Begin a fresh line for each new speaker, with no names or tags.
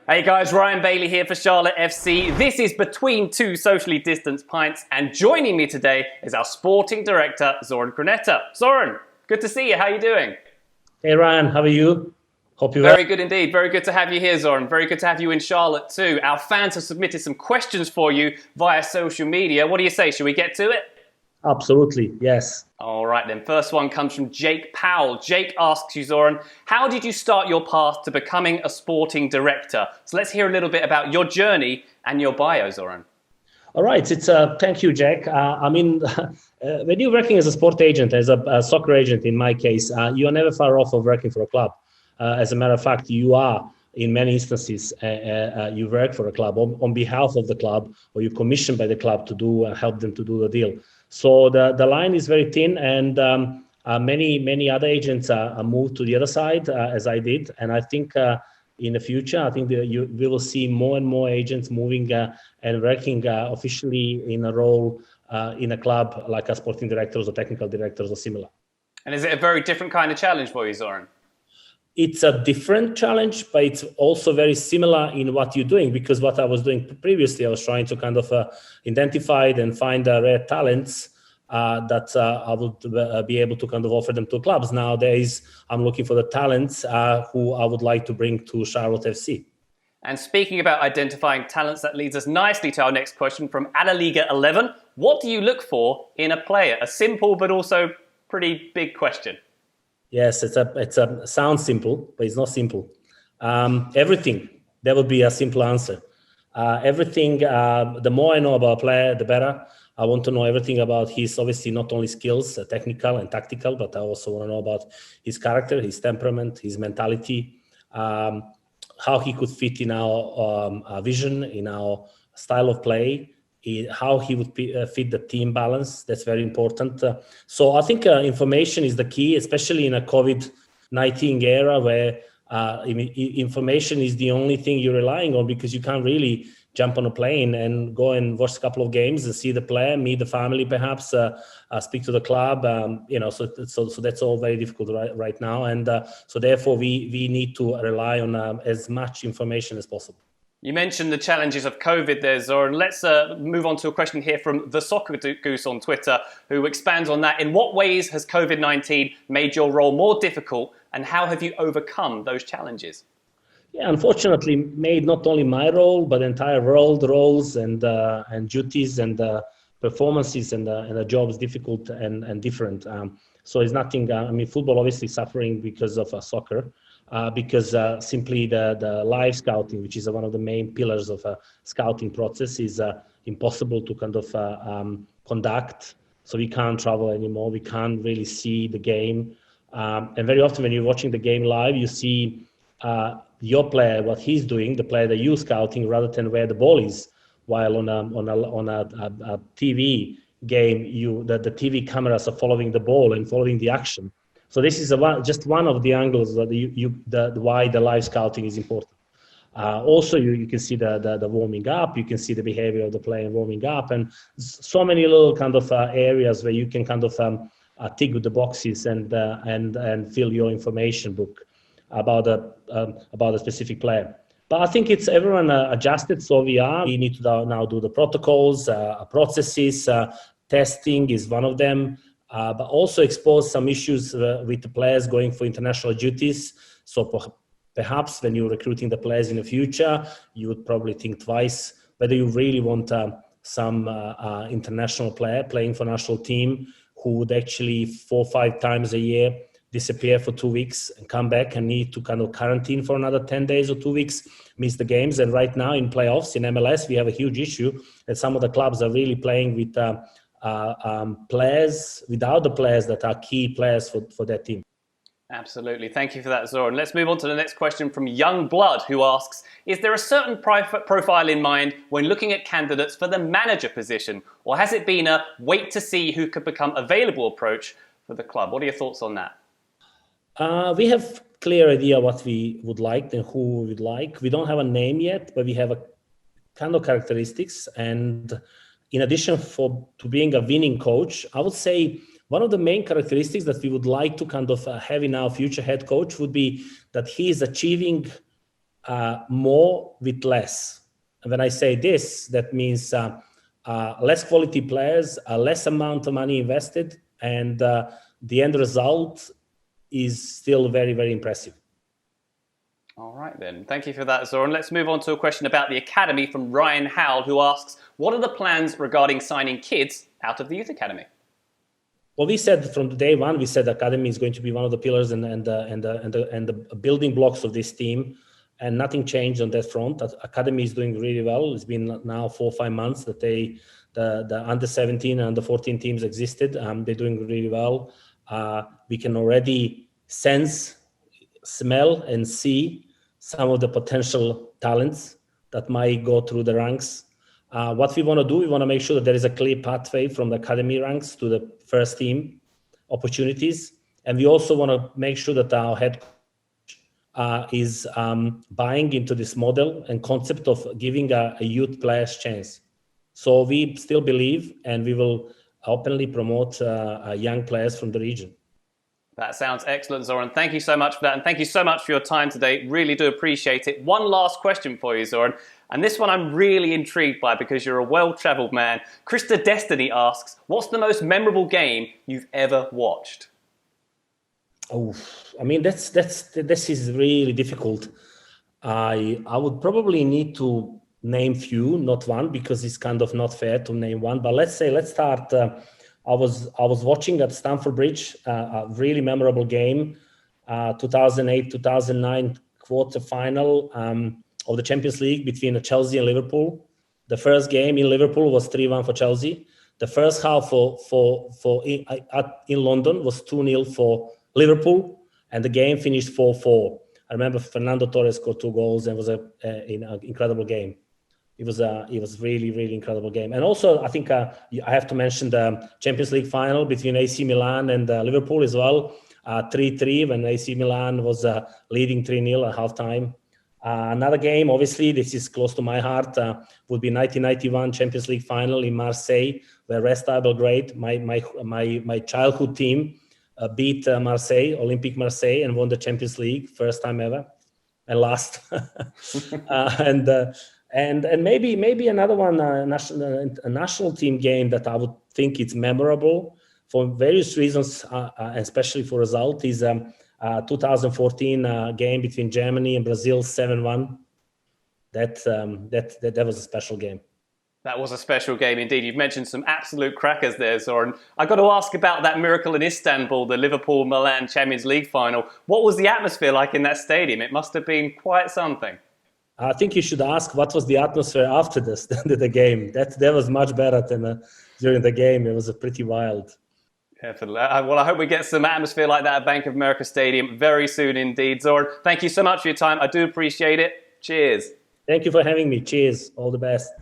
Hey guys, Ryan Bailey here for Charlotte FC. This is Between Two Socially Distanced Pints, and joining me today is our sporting director, Zoran Krneta. Zoran, good to see you. How are you doing?
Hey Ryan, how are you? Hope you're
Very good indeed. Very good to have you here, Zoran. Very good to have you in Charlotte too. Our fans have submitted some questions for you via social media. What do you say? Should we get to it?
Absolutely, yes.
All right then. First one comes from Jake Powell. Jake asks you, Zoran, how did you start your path to becoming a sporting director? So let's hear a little bit about your journey and your bio, Zoran.
All right, thank you, Jack. When you're working as a sport agent, as a soccer agent in my case, you are never far off of working for a club. As a matter of fact, you are, in many instances, you work for a club on behalf of the club, or you're commissioned by the club to help them to do the deal. So the line is very thin, and many other agents moved to the other side, as I did. And I think in the future, I think we will see more and more agents moving and working officially in a role in a club, like as sporting directors or technical directors or similar.
And is it a very different kind of challenge for you, Zoran?
It's a different challenge, but it's also very similar in what you're doing, because what I was doing previously, I was trying to kind of identify and find rare talents that I would be able to kind of offer them to clubs. Nowadays, I'm looking for the talents who I would like to bring to Charlotte FC.
And speaking about identifying talents, that leads us nicely to our next question from Adaliga 11. What do you look for in a player? A simple but also pretty big question.
Yes, it sounds simple, but it's not simple. Everything. That would be a simple answer. Everything. The more I know about a player, the better. I want to know everything about his, obviously, not only skills, technical and tactical, but I also want to know about his character, his temperament, his mentality, how he could fit in our vision, in our style of play, how he would fit the team balance. That's very important. So I think information is the key, especially in a COVID-19 era where information is the only thing you're relying on, because you can't really jump on a plane and go and watch a couple of games and see the player, meet the family, perhaps speak to the club. So that's all very difficult right now. And so therefore we need to rely on as much information as possible.
You mentioned the challenges of COVID there, Zoran. Let's move on to a question here from the Soccer Goose on Twitter, who expands on that. In what ways has COVID-19 made your role more difficult, and how have you overcome those challenges?
Yeah, unfortunately, made not only my role, but the entire world roles and duties and performances and the jobs difficult and different. So it's nothing. Football obviously suffering because of soccer. Because simply the live scouting, which is one of the main pillars of a scouting process, is impossible to kind of conduct. So we can't travel anymore. We can't really see the game. And very often when you're watching the game live, you see your player, what he's doing, the player that you're scouting, rather than where the ball is. While on a TV game, the TV cameras are following the ball and following the action. So this is just one of the angles that why the live scouting is important. Also, you can see the warming up. You can see the behavior of the player warming up, and so many little kind of areas where you can kind of tick the boxes and fill your information book about a specific player. But I think it's everyone adjusted. So we need to now do the protocols, processes. Testing is one of them. But also expose some issues with the players going for international duties. So perhaps when you're recruiting the players in the future, you would probably think twice whether you really want some international player playing for national team who would actually 4 or 5 times a year disappear for 2 weeks and come back and need to kind of quarantine for another 10 days or 2 weeks, miss the games. And right now in playoffs, in MLS, we have a huge issue that some of the clubs are really playing with players without the players that are key players for their team.
Absolutely. Thank you for that, Zoran. Let's move on to the next question from Young Blood, who asks, is there a certain profile in mind when looking at candidates for the manager position, or has it been a wait to see who could become available approach for the club? What are your thoughts on that?
We have clear idea what we would like and who we would like. We don't have a name yet, but we have a kind of characteristics. And in addition to being a winning coach, I would say one of the main characteristics that we would like to kind of have in our future head coach would be that he is achieving more with less. And when I say this, that means less quality players, a less amount of money invested, and the end result is still very, very impressive.
All right then, thank you for that, Zoran. Let's move on to a question about the academy from Ryan Howell, who asks, what are the plans regarding signing kids out of the youth academy?
Well, we said from the day one, we said the academy is going to be one of the pillars and the building blocks of this team, and nothing changed on that front. The academy is doing really well. It's been now 4 or 5 months that the under 17 and under 14 teams existed. They're doing really well. We can already sense, smell, and see some of the potential talents that might go through the ranks. What we want to do, we want to make sure that there is a clear pathway from the academy ranks to the first team opportunities. And we also want to make sure that our head coach is buying into this model and concept of giving a youth players chance. So we still believe, and we will openly promote young players from the region.
That sounds excellent, Zoran. Thank you so much for that. And thank you so much for your time today. Really do appreciate it. One last question for you, Zoran. And this one I'm really intrigued by because you're a well-travelled man. Krista Destiny asks, what's the most memorable game you've ever watched?
Oh, I mean, this is really difficult. I would probably need to name few, not one, because it's kind of not fair to name one. But let's start. I was watching at Stamford Bridge, a really memorable game, 2008-2009 quarter-final of the Champions League between Chelsea and Liverpool. The first game in Liverpool was 3-1 for Chelsea. The first half in London was 2-0 for Liverpool, and the game finished 4-4. I remember Fernando Torres scored 2 goals, and it was an incredible game. It was really, really incredible game. And also, I think I have to mention the Champions League final between AC Milan and Liverpool as well, 3-3 when AC Milan was leading 3-0 at halftime. Another game, obviously, this is close to my heart, would be 1991 Champions League final in Marseille, where Red Star Belgrade, my childhood team, beat Marseille, Olympique Marseille, and won the Champions League, first time ever, and last. And maybe another one, a national team game that I would think it's memorable for various reasons, especially for result, is 2014 game between Germany and Brazil, 7-1. That was a special game.
That was a special game indeed. You've mentioned some absolute crackers there, Zoran. I've got to ask about that miracle in Istanbul, the Liverpool-Milan Champions League final. What was the atmosphere like in that stadium? It must have been quite something.
I think you should ask what was the atmosphere after the game. That was much better than during the game. It was pretty wild.
Definitely. Well, I hope we get some atmosphere like that at Bank of America Stadium very soon indeed. Zoran, thank you so much for your time. I do appreciate it. Cheers.
Thank you for having me. Cheers. All the best.